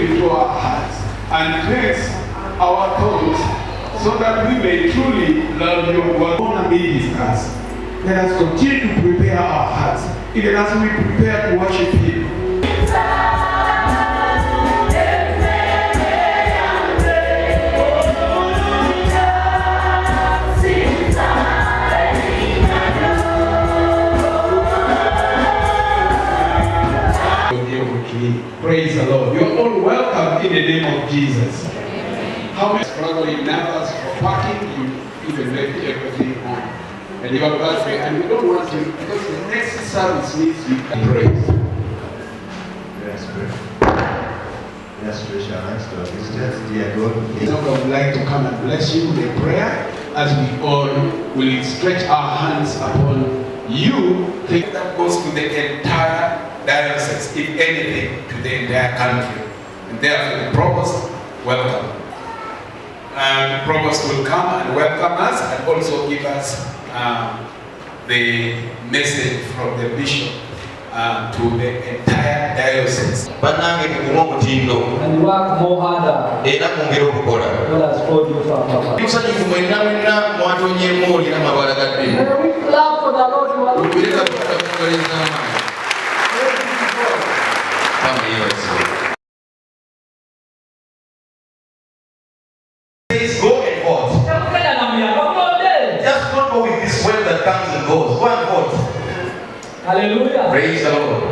into our hearts and cleanse our thoughts so that we may truly love your word. On be discussed. Let us continue to prepare our hearts, even as we prepare to worship Him. Praise the Lord. You are all welcome in the name of Jesus. How many struggling numbers for parking? You even left everything on. And you are glad, and we don't want you because the next service needs you to praise. Yes, special thanks to our Christians, dear God. I would like to come and bless you with a prayer as we all will stretch our hands upon you. That goes to the entire diocese, if anything, to the entire country. And therefore, the provost, welcome. The provost will come and welcome us and also give us the message from the bishop to the entire diocese. And work more harder. God has called you for Papa. May we clap for the Lord. You are looking at Please go and vote. Just don't go with this word that comes and goes. Go and vote. Hallelujah. Praise the Lord.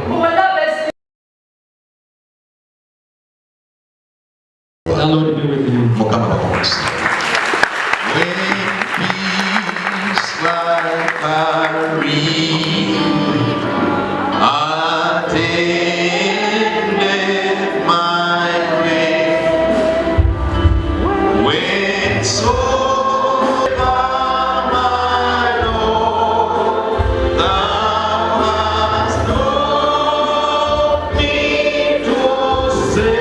The Lord be with you. Mukono Omulabirizi. When peace like attended my way, when so my Lord, thou hast taught me to say.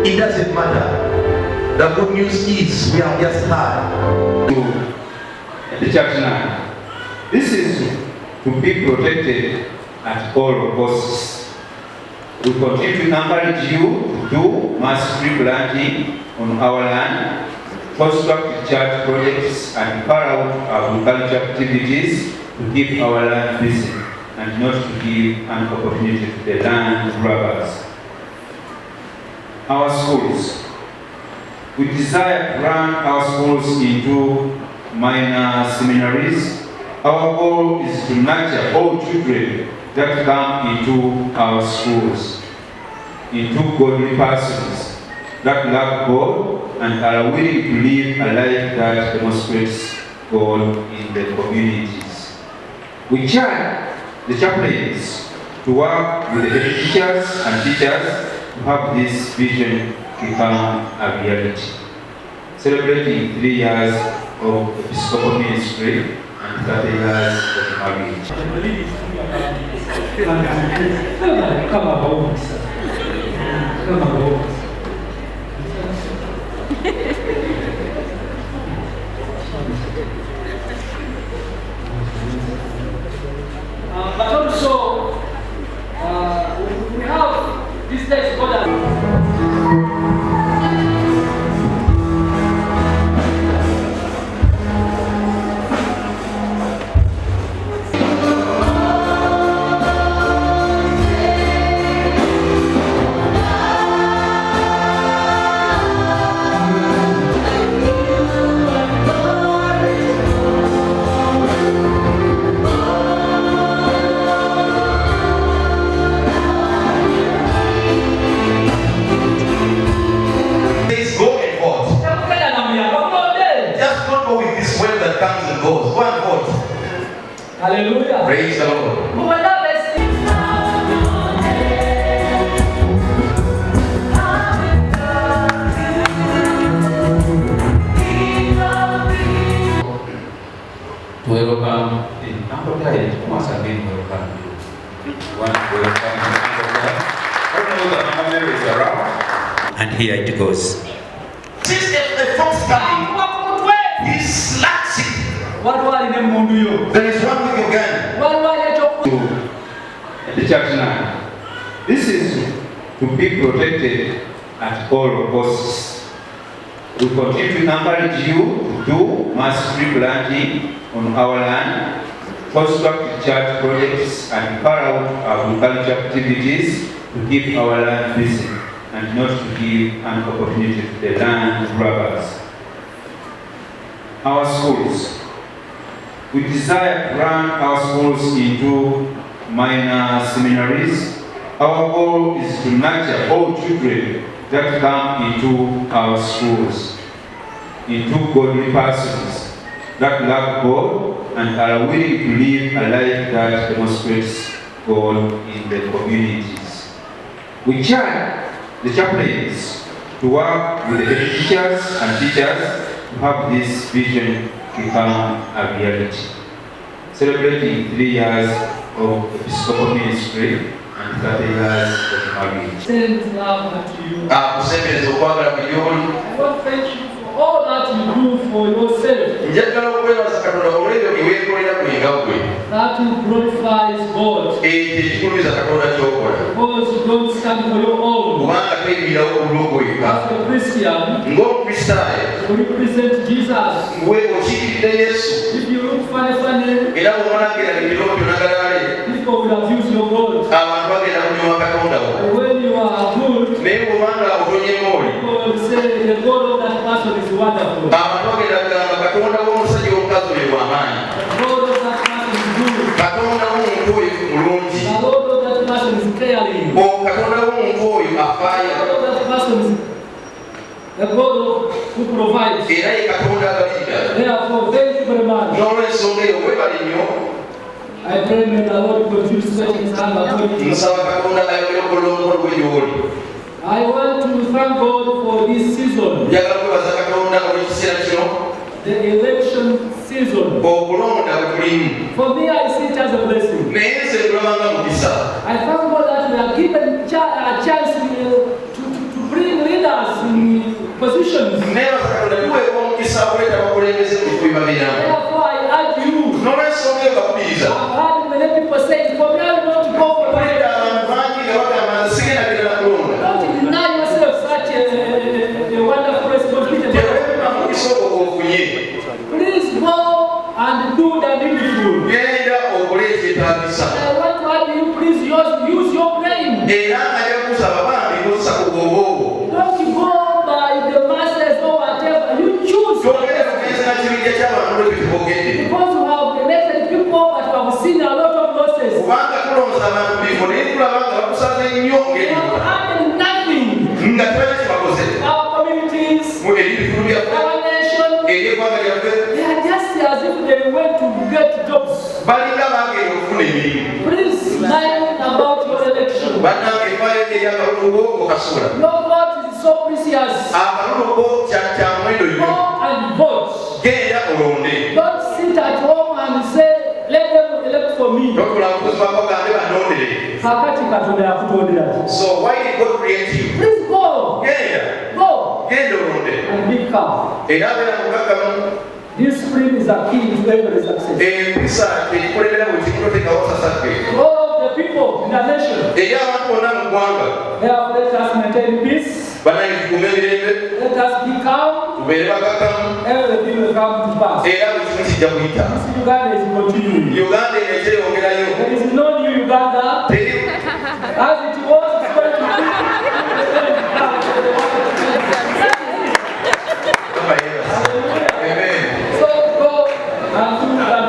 It doesn't matter. The good news is we have just heard. The church now. This is to be protected at all costs. We continue to encourage you to do mass tree planting on our land, construct church projects, and carry out agricultural activities to keep our land busy and not to give an opportunity to the land grabbers. Our schools. We desire to run our schools into minor seminaries. Our goal is to nurture all children that come into our schools into godly persons that love God and are willing to live a life that demonstrates God in the communities. We charge the chaplains to work with the head teachers and teachers to have this vision become a reality. Celebrating 3 years of Episcopal ministry and 30 years of marriage. But also, we have this days God has Hallelujah. Praise the Lord. Welcome in Uncle Dad. Once again, welcome you. One welcome in Uncle Dad. All know that Mama Mary is around. There is one with Uganda. The chapter 9. This is to be protected at all costs. We continue to encourage you to do mass tree planting on our land, construct church projects, and carry out agriculture activities to keep our land busy and not to give an opportunity to the land grabbers. Our schools. We desire to run our schools into minor seminaries. Our goal is to nurture all children that come into our schools into godly persons that love God and are willing to live a life that demonstrates God in the communities. We charge the chaplains to work with the teachers and teachers to have this vision become a reality. Celebrating 3 years of Episcopal ministry and 30 years of marriage. Send love to you. I want to thank you for all that you do for yourself. That you glorifies God. Because you don't stand for your own. As a Christian, you represent Jesus. If you look funny, people will abuse your God. When you are good, people will say the God of that person is wonderful. The God of that person is good. The God of that person is caring. The God of that person is the God who provides. Therefore, thank you very much. I pray may the Lord continue to set his hand upon you. I want to thank God for this season. The election season. For me, I see it as a blessing. I thank God that we are given a chance to bring leaders in positions. Therefore, I urge you. I've heard many people say, for me, I want to go for election. Don't deny yourself such a wonderful responsibility. Please go and do the needful. I want to have you please use your brain. Don't go by the masses or whatever. You choose. Because you have elected people but you have seen a lot of losses. You have added nothing. Our communities, our nation, they are just as if they went to get jobs. Please mind about your election. Your vote is so precious. Go and vote. Don't sit at home and say, let them elect for me. So why did God create you? Please go. Go. And be calm. Discipline is a key to every success. All of the people in the nation, they have let us maintain peace. Let us be calm. Everything will come to pass. This Uganda is continuing. There is no new Uganda. As it was, it's going to be. So go and do that.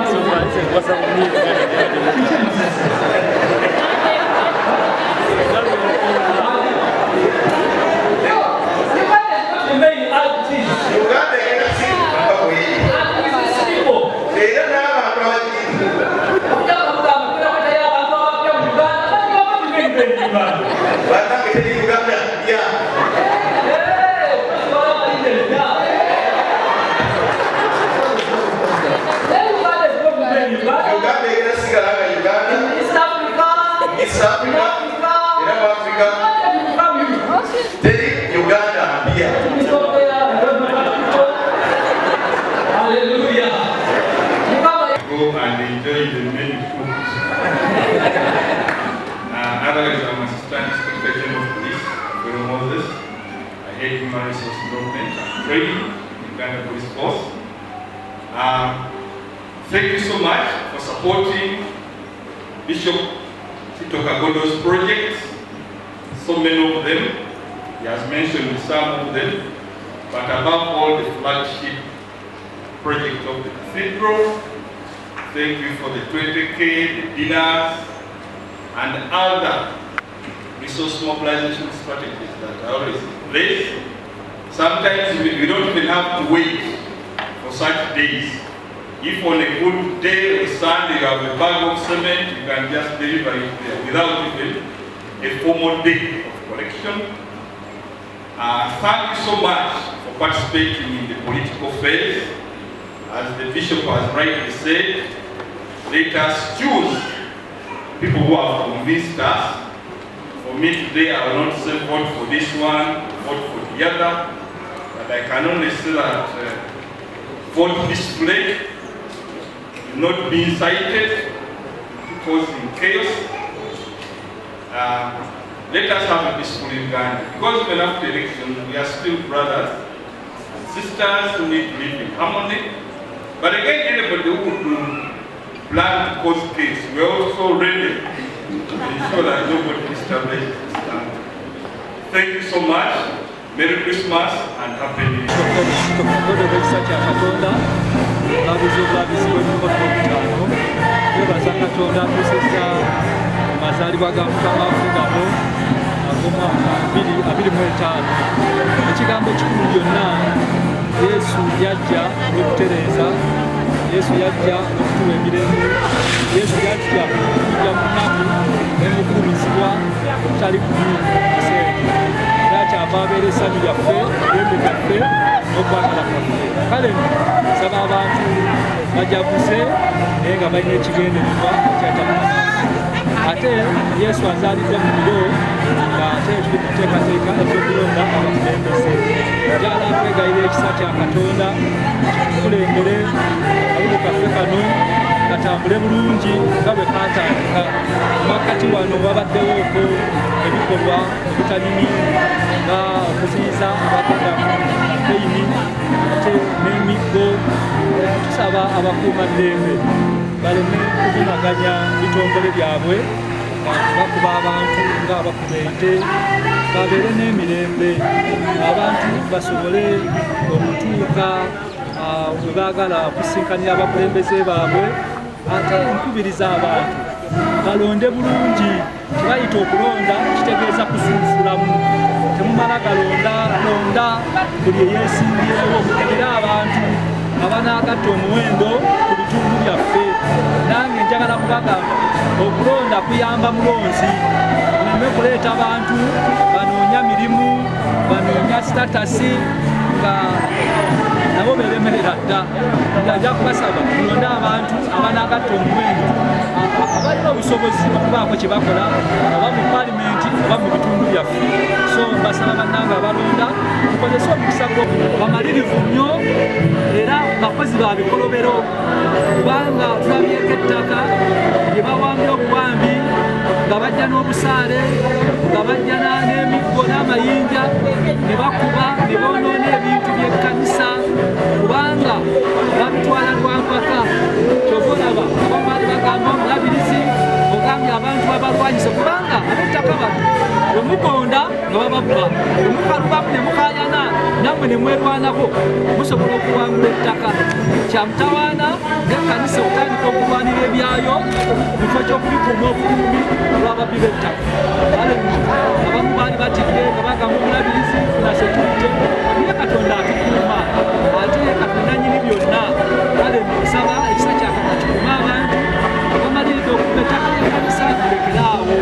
force. Thank you so much for supporting Bishop Kitto Kagodo's projects. So many of them, he has mentioned some of them, but above all the flagship project of the cathedral. Thank you for the 20K, the dinners, and other resource mobilization strategies that are always in place. Sometimes we don't even have to wait for such days. If on a good day or Sunday you have a bag of cement, you can just deliver it there without even a formal day of collection. Thank you so much for participating in the political phase. As the bishop has rightly said, let us choose people who have convinced us. For me today, I will not say vote for this one, vote for the other, but I can only say that vote display will not be incited because in chaos. Let us have a peaceful Uganda, because even after election, we are still brothers and sisters who need to live in harmony. But again, anybody who would plan to cause case, we are also ready to ensure that nobody establishes this country. Thank you so much. Merry Christmas and Happy New Year. Amazaalibwa ga mukamawaffe gano agoma 25. Ekigambo kikulu byonna, Yesu yajja okutereeza, Yesu yajja okutuwa emirembe, Yesu yajja okujja mu nnaku n'emukubizibwa okutali kubi kiseera. Era kyava abeera essanyu lyaffe, emirembe gyaffe n'okwagala kwaffe. Kale nsaba abantu bajaguze naye nga balina ekigendererwa ekyatamukamawaffe. Ate Yesu azaaliddwa mu biro ng'ate tuli mu kuteekateeka eby'okulonda abakulembeze. Njagala kwegayira ekisa kya Katonda kitukulembere akalibu kaffe kano katambule bulungi nga bwe kaatandika. Wakati wano wabaddewo ebikolwa ebitanyumi nga okuziyiza abagenda mu kampeyini ate n'emiggo. Tusaba abakuumaddembe baleme kubimaganya bitongole byabwe nga bakuba abantu nga bakuba ente, babeere n'emirembe, abantu basobole okutuuka we baagala kusinkanira abakulembeze baabwe. Ate nkubiriza abantu balonde bulungi. Kibayita okulonda kitegeeza kusunfulamu. Temumala galonda buli eyeesimbyewo. Mukebere abantu abanaagatta omuwendo ku bitundu byaffe. Nange njagala kubagamba okulonda kuyamba mulonzi. Muleme kuleeta bantu banoonya mirimu, banoonya sitatasi nga nabo beeremerera dda. Njagala kubasaba mulonde abantu abanaagatta omuwendo, abalina obusobozi okubaako kye bakola oba mu paalimenti oba mu bitundu byaffe. So mbasaba bannange abalonda mukozese omukisa bamalirivu nnyo era bakozi ba bikolobero, kubanga tulabyeko ettaka lye bawambye obuwambi nga bajja n'obusaale, nga bajja n'emiggo n'amayinja ne bakuba ne boonoona ebintu by'ekkanisa, kubanga babitwala lwampaka. Kyova olaba abamu bagamba omulabirizi ogambye abantu babalwanyise, kubanga ab'ettaka bano bwe mugonda nga babakuba, bwe mukalubamu ne mukayana nammwe ne mwerwanako, musobola okuwangula ettaka. Kyamutawaana ng'ekkanisa okutandika okulwanira ebyayo mu kifo ky'okubikuuma obukuumi olw'ababbi b'ettaka. Abamu baali batidde nga bagamba omulabirizi funa seturite, naye Katonda atukuuma, ate Katonda nnyini byonna. Kale nsaba ekisa kya Katonda kikuuma abantu abamaliridde okuba ettaka ly'ekkanisa mulekere awo,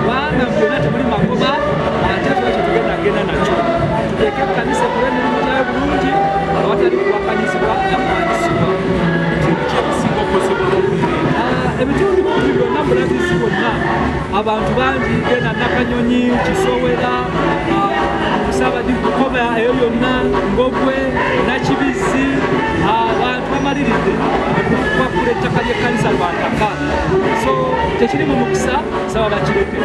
kubanga byonna temuli magoba, ate tuba kye tugenda nakyo. Tuleke ekkanisa ekole emirimu gyayo bulungi awatali kuwakanyizibwa na kumanyisibwa. Ekintu kyekisinga okukozebwa ebitundu bingi byonna mulabirizi bonna abantu bangi genda Nakanyonyi, Kisowera, Musabadi, Bukoba, eyo yonna Ngogwe, Nakibizi, abantu bamaliridde okupakula ettaka ly'ekkanisa lwa ttaka. So tekiri mu mukisa, saba bakireke.